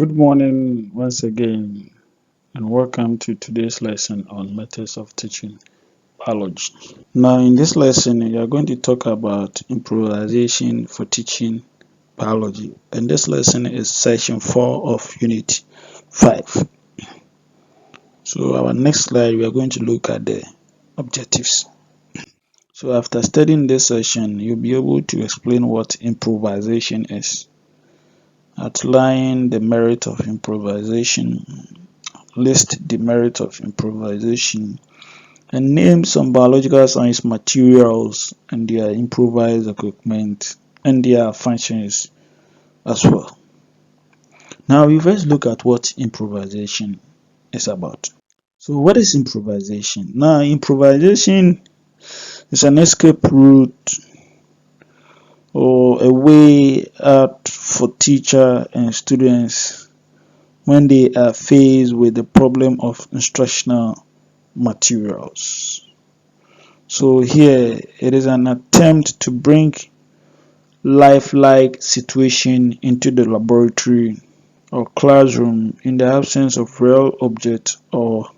Good morning once again, and welcome to today's lesson on methods of teaching biology. Now, in this lesson, we are going to talk about improvisation for teaching biology, and this lesson is section 4 of Unit 5. So, our next slide, we are going to look at the objectives. So, after studying this session, you'll be able to explain what improvisation is, outline the merit of improvisation, list the merit of improvisation, and name some biological science materials and their improvised equipment and their functions as well. Now we first look at what improvisation is about. So what is improvisation? Now improvisation is an escape route or a way out for teacher and students when they are faced with the problem of instructional materials. So here it is an attempt to bring lifelike situation into the laboratory or classroom in the absence of real objects or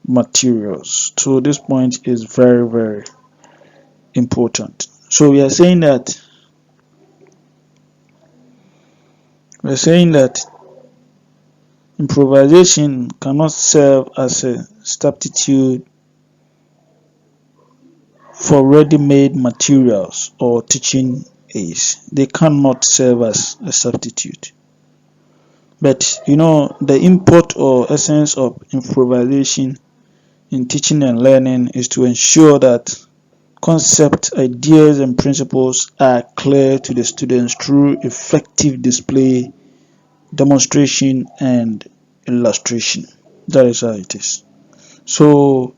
materials. So this point is very important. So we're saying that improvisation cannot serve as a substitute for ready-made materials or teaching aids. They cannot serve as a substitute. But the import or essence of improvisation in teaching and learning is to ensure that concepts, ideas, and principles are clear to the students through effective display, demonstration, and illustration. That is how it is. So,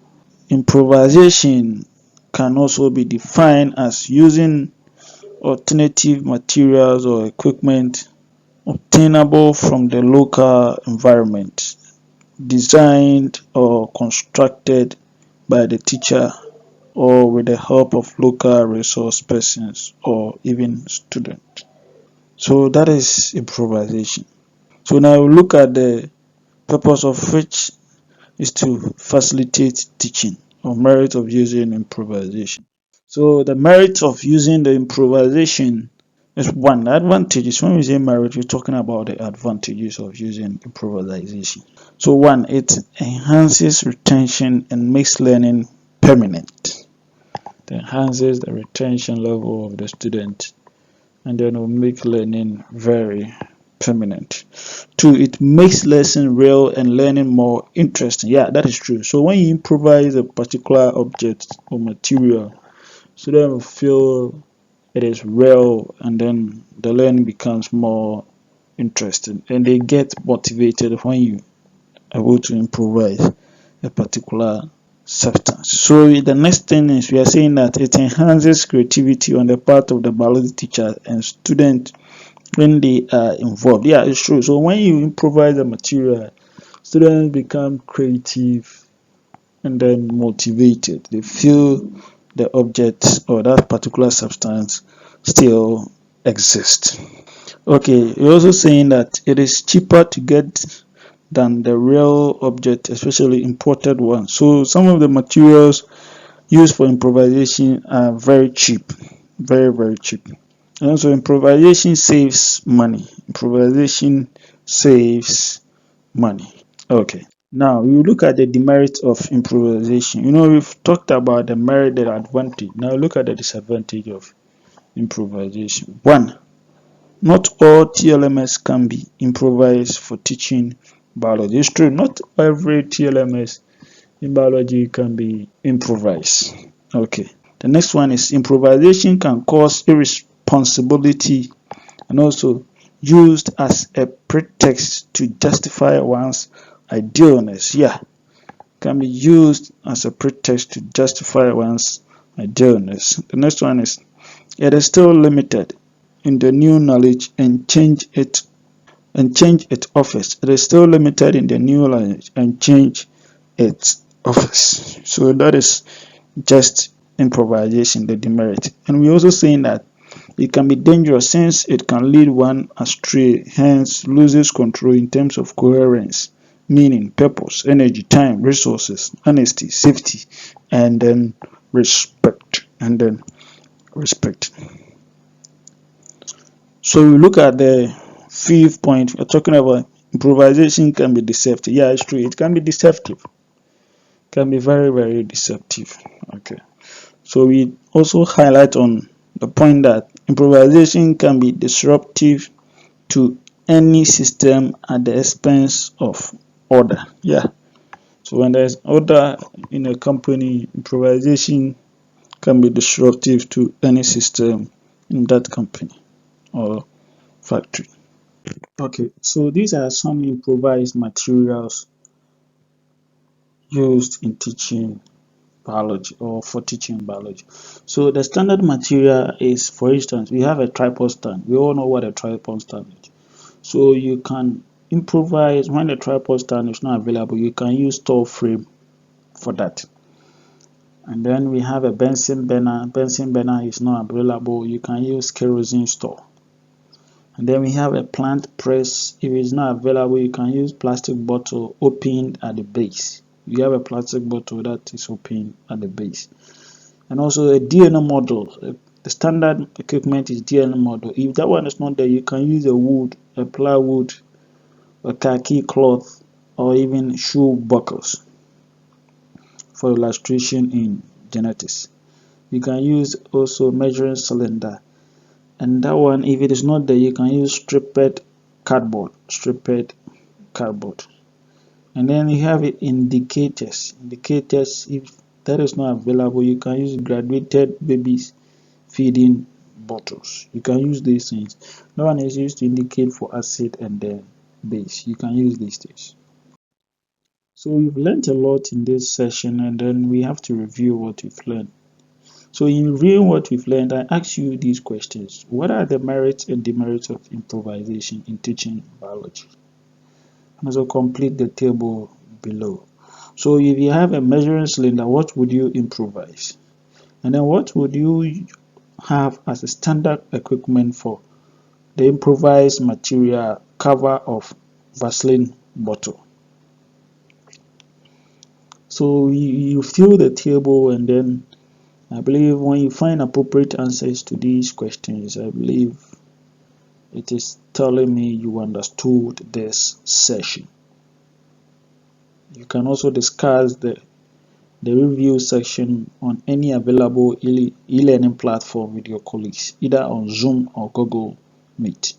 improvisation can also be defined as using alternative materials or equipment obtainable from the local environment, designed or constructed by the teacher or with the help of local resource persons or even students. So that is improvisation. So now we look at the purpose of which is to facilitate teaching or merit of using improvisation. So the merit of using the improvisation is one. The advantages, when we say merit, we're talking about the advantages of using improvisation. So one, it enhances retention and makes learning permanent. It enhances the retention level of the student and then will make learning very permanent. Two, it makes lesson real and learning more interesting. Yeah, that is true. So when you improvise a particular object or material, students will feel it is real, and then the learning becomes more interesting, and they get motivated when you are able to improvise a particular substance. So the next thing is we are saying that it enhances creativity on the part of the biology teacher and student when they are involved. Yeah, it's true. So when you improvise a material, students become creative and then motivated. They feel the object or that particular substance still exists. Okay, you're also saying that it is cheaper to get than the real object, especially imported ones. So some of the materials used for improvisation are very cheap, very cheap. And also improvisation saves money. Improvisation saves money. Okay. Now we look at the demerit of improvisation. We've talked about the merit and advantage. Now look at the disadvantage of improvisation. One, not all TLMS can be improvised for teaching biology. It's true, not every TLMS in biology can be improvised. Okay. The next one is improvisation can cause irresponsibility and also used as a pretext to justify one's idealness. Yeah, can be used as a pretext to justify one's idealness. The next one is it is still limited in the new knowledge and change its office. It is still limited in the new knowledge and change its office. So that is just improvisation, the demerit. And we're also saying that It can be dangerous since it can lead one astray, hence loses control in terms of coherence, meaning, purpose, energy, time, resources, honesty, safety, and then respect. So we look at the fifth point. We're talking about improvisation can be deceptive. Yeah, it's true. It can be deceptive. It can be very, very deceptive. Okay. So we also highlight on the point that improvisation can be disruptive to any system at the expense of order. Yeah. So when there's order in a company, improvisation can be disruptive to any system in that company or factory. Okay, so these are some improvised materials used in teaching biology or for teaching biology. So the standard material is, for instance, we have a tripod stand. We all know what a tripod stand is. So you can improvise when the tripod stand is not available. You can use store frame for that. And then we have a Bunsen burner. Bunsen burner is not available. You can use kerosene store. And then we have a plant press. If it's not available, you can use plastic bottle opened at the base. You have a plastic bottle that is open at the base. And also a DNA model. The standard equipment is DNA model. If that one is not there, you can use a wood, a plywood, a khaki cloth, or even shoe buckles for illustration in genetics. You can use also measuring cylinder. And that one, if it is not there, you can use stripped cardboard. And then you have it indicators. Indicators, if that is not available, you can use graduated babies feeding bottles. You can use these things. That one is used to indicate for acid and then base. You can use these things. So we've learned a lot in this session, and then we have to review what we've learned. So in reviewing what we've learned, I ask you these questions. What are the merits and demerits of improvisation in teaching biology? And also complete the table below. So if you have a measuring cylinder, what would you improvise? And then what would you have as a standard equipment for the improvised material cover of Vaseline bottle? So you fill the table, and then I believe when you find appropriate answers to these questions, I believe it is telling me you understood this session. You can also discuss the review section on any available e-learning platform with your colleagues, either on Zoom or Google Meet.